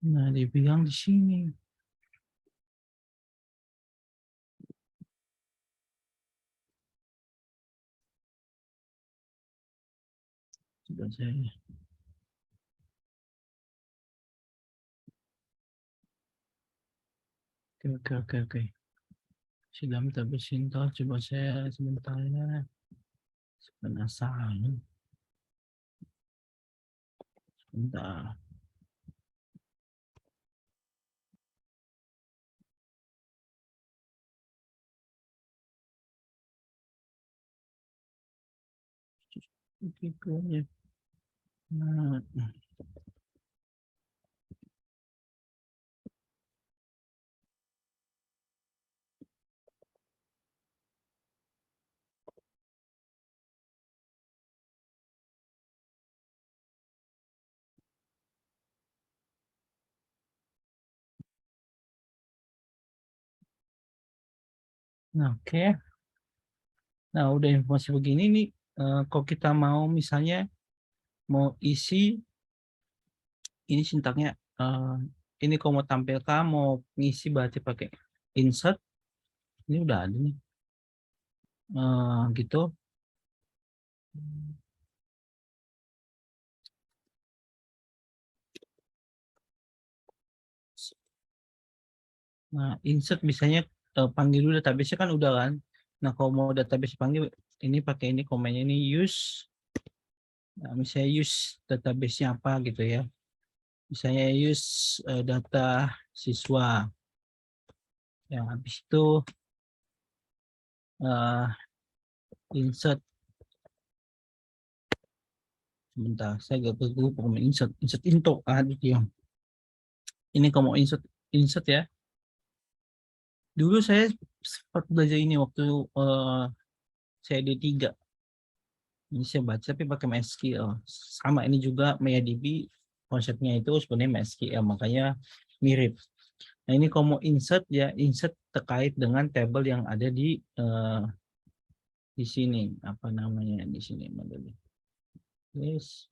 Speaker 1: Nah, dia bilang di sini. Sudah saya. Oke. Sudah minta bersinta, coba saya sebentar ya. Penasaran. Sebentar. Oke. Nah, oke. Nah, udah informasi begini nih. Kalau kita mau misalnya mau isi ini sintaknya, ini kalau mau tampilkan mau ngisi berarti pakai insert. Ini udah ada nih. Gitu. Nah, insert misalnya panggil dulu database kan udah kan. Nah, kalau mau database panggil ini pakai ini komennya ini use. Nah, misalnya use database-nya apa gitu ya. Misalnya use data siswa. Yang habis itu insert. Sebentar, saya gak tahu komen insert into. Aduh, dia. Ini kalau mau insert ya. Dulu saya sempat belajar ini waktu saya D3. Ini saya baca tapi pakai MySQL. Sama ini juga MariaDB, konsepnya itu sebenarnya MySQL, makanya mirip. Nah, ini kalau mau insert ya, insert terkait dengan tabel yang ada di sini. Apa namanya di sini? Yes.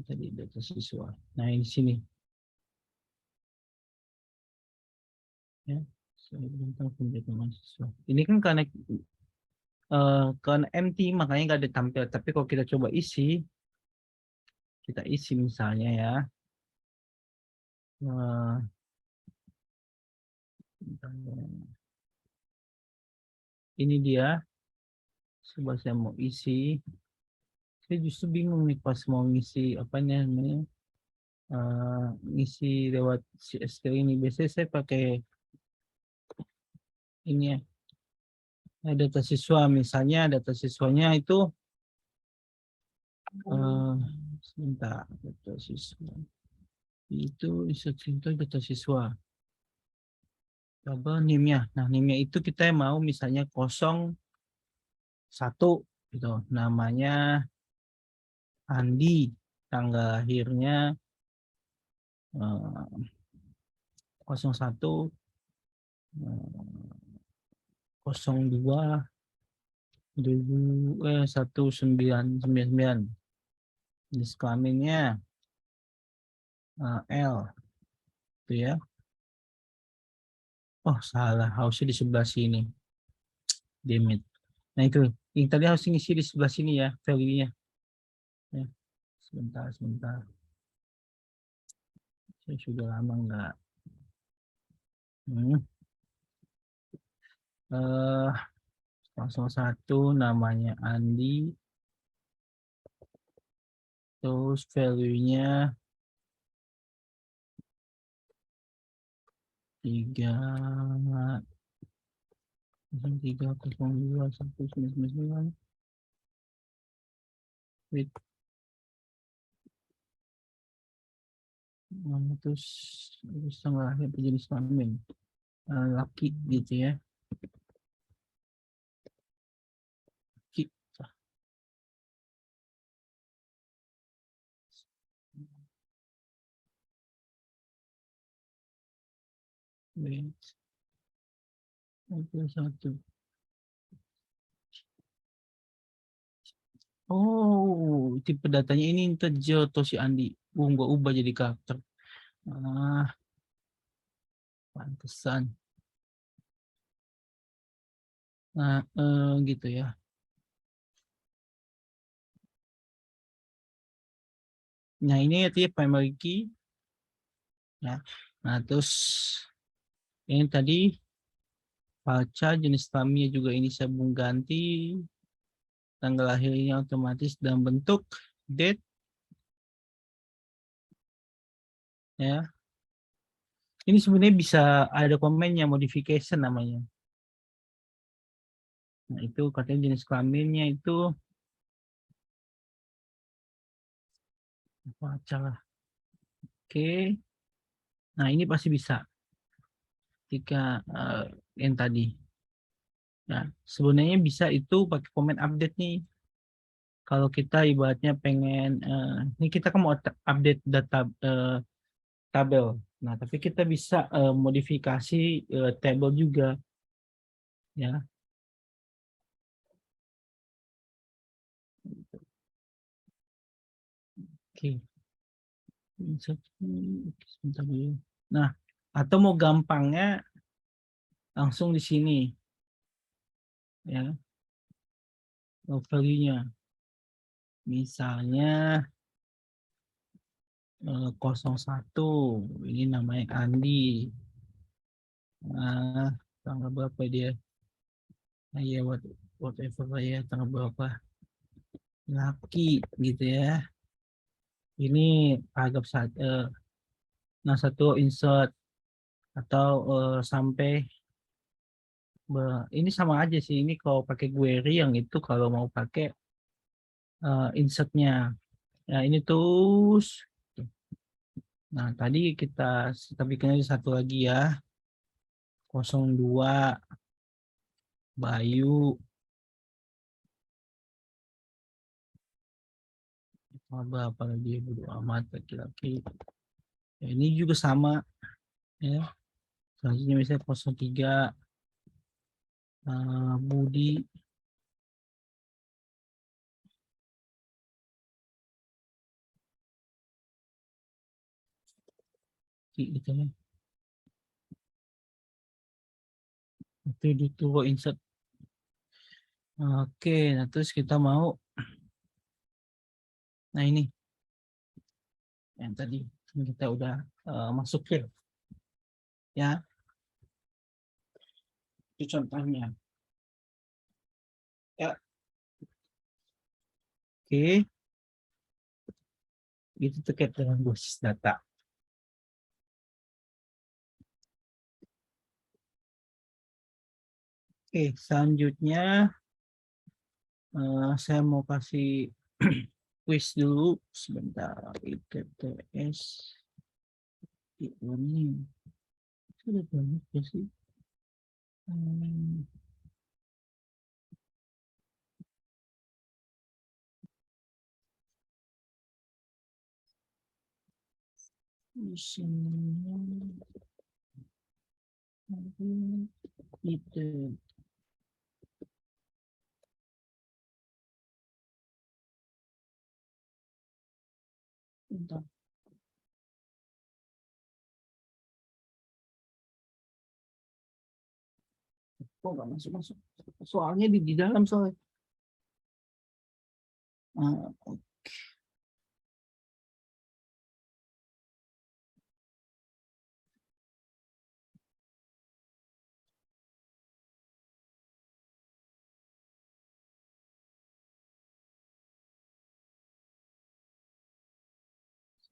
Speaker 1: Tadi data siswa. Nah, ini sini. Ya, tentang pendidikan mahasiswa. Ini kan karena empty makanya nggak ada tampil. Tapi kalau kita coba isi, kita isi misalnya ya. Eh, ini dia. Coba saya mau isi. Saya justru bingung nih pas mau ngisi apa namanya. Ngisi lewat CST ini. Biasanya saya pakai ini ya. Data siswa misalnya data siswanya itu sebentar, data siswa itu data siswa coba NIM-nya. Nah, NIM-nya itu kita mau misalnya 01 gitu, namanya Andi, tanggal lahirnya 01 02 1999. Jenis kelaminnya L itu ya. Oh, salah, harusnya di sebelah sini. Damn it. Nah, itu yang tadi harus ngisi di sebelah sini ya, value-nya. Ya, sebentar. Saya sudah lama enggak. 01 namanya Andi. Terus value-nya 3021999. Wait. Terus tanggal lahir jenis kelamin laki gitu ya. Laki. Wait. 21. Oh, tipe datanya ini integer atau si Andi. Gua ubah jadi karakter. Pantesan. Nah, gitu ya. Nah, ini artinya primary key. Ya. Nah, terus ini tadi baca jenis kelaminnya juga ini sabung ganti. Tanggal lahirnya otomatis dalam bentuk date. Ya. Ini sebenarnya bisa ada komennya, modification namanya. Nah, itu katanya jenis kelaminnya itu baca lah. Oke. Nah, ini pasti bisa. Jika yang tadi. Nah, sebenarnya bisa itu pakai komen update nih. Kalau kita ibaratnya pengen, ini kita kan mau update data tabel. Nah, tapi kita bisa modifikasi tabel juga, ya. Oke. Sebentar dulu. Nah, atau mau gampangnya langsung di sini, ya, value-nya. Misalnya 01, ini namanya Andi. Nah, tanggal berapa dia? Nah, ya whatever lah ya, tanggal berapa? Laki gitu ya. Ini paragraf nah satu insert atau sampai ini sama aja sih. Ini kalau pakai query yang itu kalau mau pakai insertnya. Nah, ini terus. Nah, tadi kita bikin satu lagi ya. 02 Bayu. Apa lagi bodo amat laki-laki. Ya, ini juga sama ya. Selanjutnya misalnya 03 Budi. Gitu ya. Itu dulu insert. Oke, nah terus kita mau, nah ini yang tadi kita udah masukin, ya. Itu contohnya. Ya. Oke. Itu terkait dengan basis data. Oke, selanjutnya saya mau kasih quiz dulu sebentar. ITTS ini sudah banyak ya sih. Di sini itu bentar. Kok nggak masuk? Soalnya di dalam soalnya.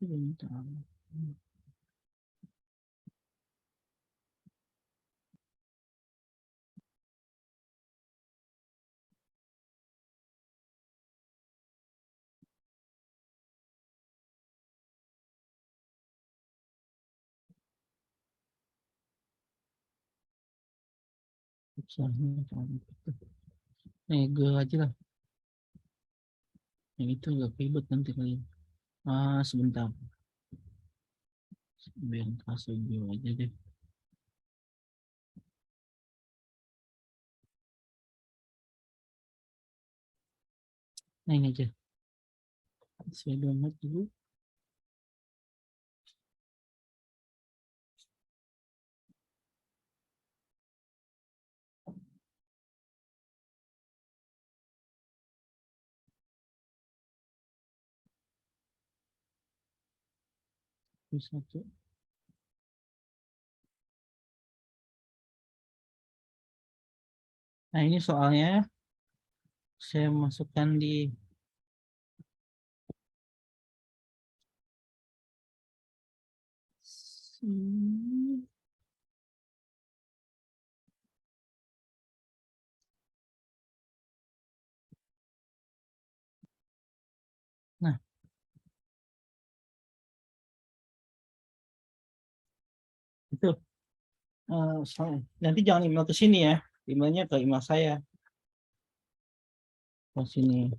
Speaker 1: Sebentar. Nego aja lah. Yang itu agak ribet nanti kali. Sebentar. Biar kasih view aja deh. Nah ini aja. Saya download dulu. Satu. Nah ini soalnya saya masukkan di sini. Nah, itu nanti jangan email ke sini ya, emailnya ke email saya ke sini.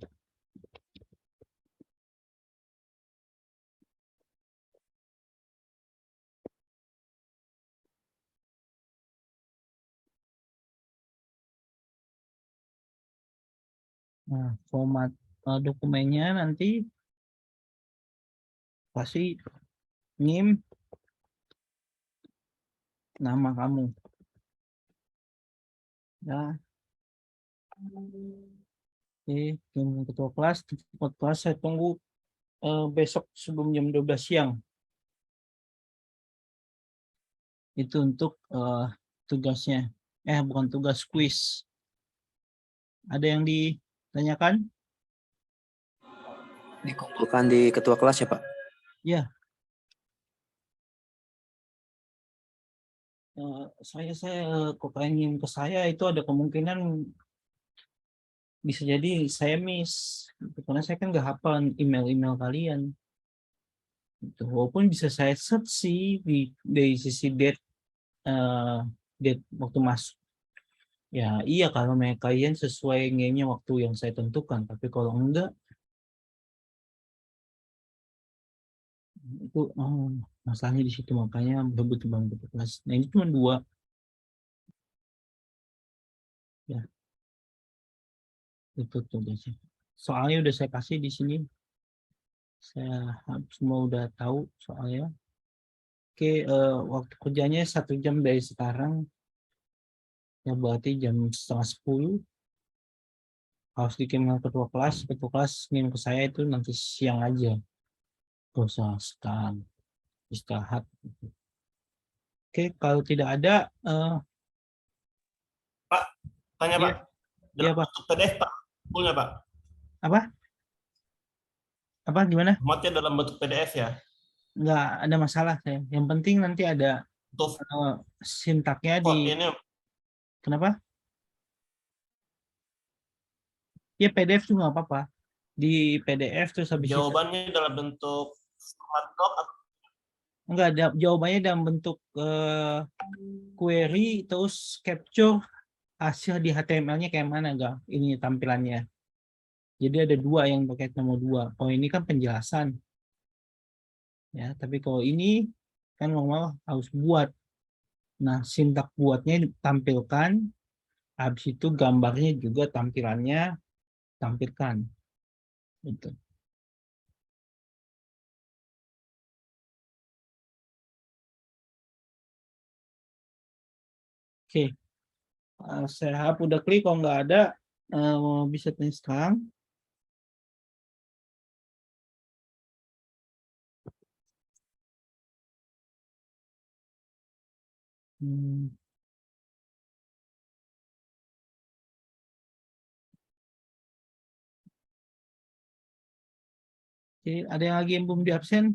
Speaker 1: Nah, format dokumennya nanti pasti NIM, nama kamu ya. Oke, ketua kelas saya tunggu besok sebelum jam 12 siang. Itu untuk tugasnya. Bukan tugas, quiz. Ada yang ditanyakan?
Speaker 2: Dikumpulkan di ketua kelas ya, Pak?
Speaker 1: Ya. Saya kok kayaknya ke saya itu ada kemungkinan bisa jadi saya miss. Karena saya kan nggak hafal email-email kalian. Walaupun bisa saya search sih di sisi date waktu masuk. Ya iya kalau mereka kalian sesuai nge-nya waktu yang saya tentukan. Tapi kalau enggak, itu masalahnya di situ, makanya betul banget kelas. Nah ini cuma 2 ya, itu tugasnya. Soalnya udah saya kasih di sini, saya semua udah tahu soalnya. Oke, waktu kerjanya 1 jam dari sekarang. Ya berarti jam 9:30 harus dikirim ke ketua kelas ngirim ke saya itu nanti siang aja. Terus sekarang istirahat. Oke, kalau tidak ada,
Speaker 4: Tanya
Speaker 1: Iya.
Speaker 4: Pak.
Speaker 1: Iya,
Speaker 4: Dalam
Speaker 1: Pak.
Speaker 4: bentuk PDF Pak. Fullnya Pak.
Speaker 1: Apa gimana?
Speaker 4: Muatnya dalam bentuk PDF ya.
Speaker 1: Nggak ada masalah saya. Yang penting nanti ada
Speaker 4: Untuk
Speaker 1: sintaknya di
Speaker 4: ini
Speaker 1: kenapa? Ya PDF juga nggak apa-apa. Di PDF terus habis itu
Speaker 4: jawabannya dalam bentuk format doc atau
Speaker 1: enggak ada jawabannya dalam bentuk query terus capture hasil di HTML-nya kayak mana enggak ini tampilannya. Jadi ada dua yang pakai nomor 2. Kalau ini kan penjelasan. Ya, tapi kalau ini kan normal harus buat. Nah, sintak buatnya ditampilkan, habis itu gambarnya juga tampilannya tampilkan. Gitu. Oke. Saya harap udah klik, kalau nggak ada bisa tanya sekarang. Oke, ada yang lagi yang belum di absen?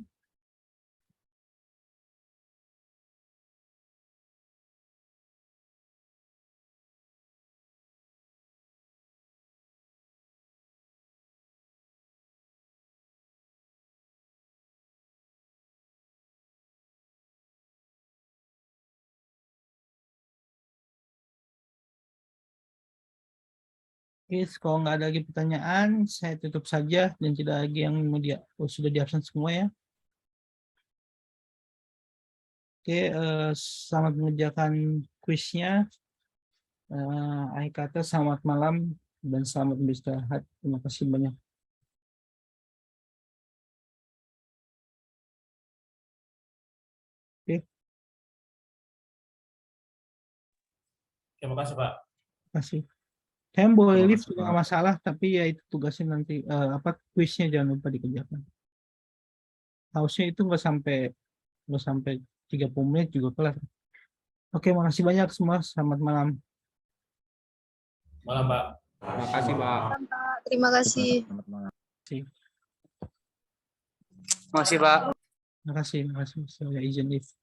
Speaker 1: Oke, kalau nggak ada lagi pertanyaan, saya tutup saja dan tidak lagi yang mau sudah di absen semua ya. Oke, selamat mengerjakan kuisnya. Akhir kata selamat malam dan selamat beristirahat. Terima kasih banyak. Oke,
Speaker 4: terima kasih Pak.
Speaker 1: terima kasih. Saya boleh
Speaker 2: Terima
Speaker 1: live
Speaker 2: kasih,
Speaker 1: juga
Speaker 2: Pak.
Speaker 1: nggak masalah, tapi ya itu tugasnya nanti kuisnya jangan lupa dikerjakan. Harusnya itu nggak sampai 30 menit juga kelar. Oke, makasih banyak semua. Selamat malam.
Speaker 4: Malam Pak.
Speaker 7: Terima kasih, Pak.
Speaker 5: Terima kasih.
Speaker 2: Selamat malam.
Speaker 6: Makasih, Pak.
Speaker 1: Terima kasih. Saya izin live.